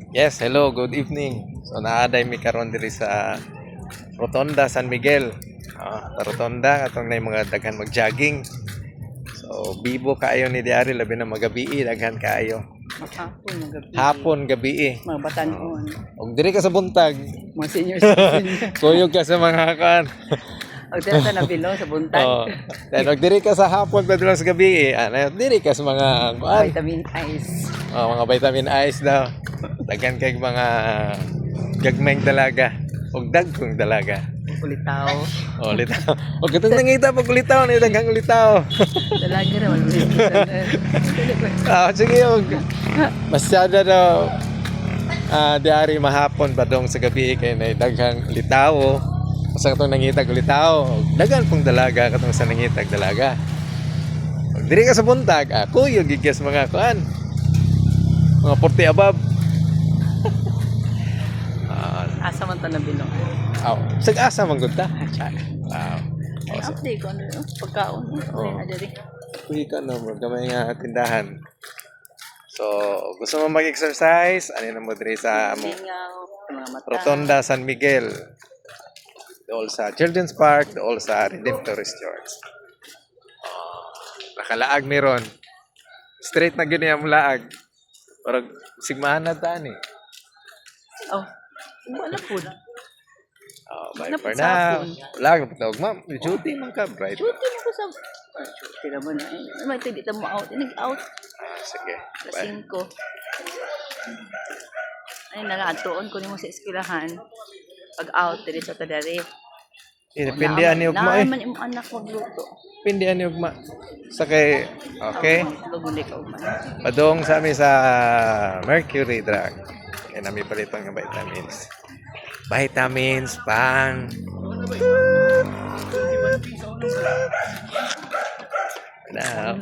Yes, hello, good evening. So naaday mi karon diri sa Rotonda San Miguel. Sa Rotonda katong nay mga daghan mag-jogging. So bibo kaayo ni diari labi na magabi, daghan kaayo. Maghapon, gabi. Hapon gabi. Mga batanon. Og diri ka sa buntag, Mga senior citizen. kuyog ka sa mga kan. Ang tira na bilo sa buntag. Then og diri ka sa hapon padulong sa gabi, diri ka sa mga kuan. Vitamin Ice. Mga vitamin ice daw. Daghan kay mga gagmayng dalaga og dagkong dalaga. Ulitaw. Litaw. Og katong nangita pag ulitaw ni daghang ulitaw. Dalaga na wala. Sige og masyado daw diari mahapon pa dong sa gabi kay nay daghang ulitaw. Sa katong nangitag ulitaw, daghan pong dalaga katong sa nangitag dalaga. Og diri ka sa buntag, kuyo gigas mga kuan. Mga 40 above. Asa man ta na bilo. Sag-asa man gud ta. Wow. Ay, update ko ano pagkaon. Oo. Ay, adiri. Kuy ka no, gamay nga tindahan. So, gusto mo mag-exercise? Ano na mo diri sa among Lingaw, mga mata. Rotonda San Miguel. Dool sa Children's Park, dool sa Redemptorist Church. Nakalaag ni Ron. Straight na gini ang laag. Parang sigmahan na ta ni. Oh. Wala po. Bye Wala for po sa now. hapon. Wala ka patawag, ma'am. Duty man ka, bright. Duty mo ko sa... Duty naman na. May tindi mo out. Nag-out. Sige. Alas Bye. 5. Ay, nalatuon ko ni mo sa eskwelahan. Pag-out, dili sa tadari. Pindihan ni Ugma eh. Naaman yung anak magluto. Pindihan ni Ugma. Sa kay, okay. Lugulik ka man. Padong sa amin sa Mercury Drug. Yan namin palitan ng vitamins. Vitamins pang... Now.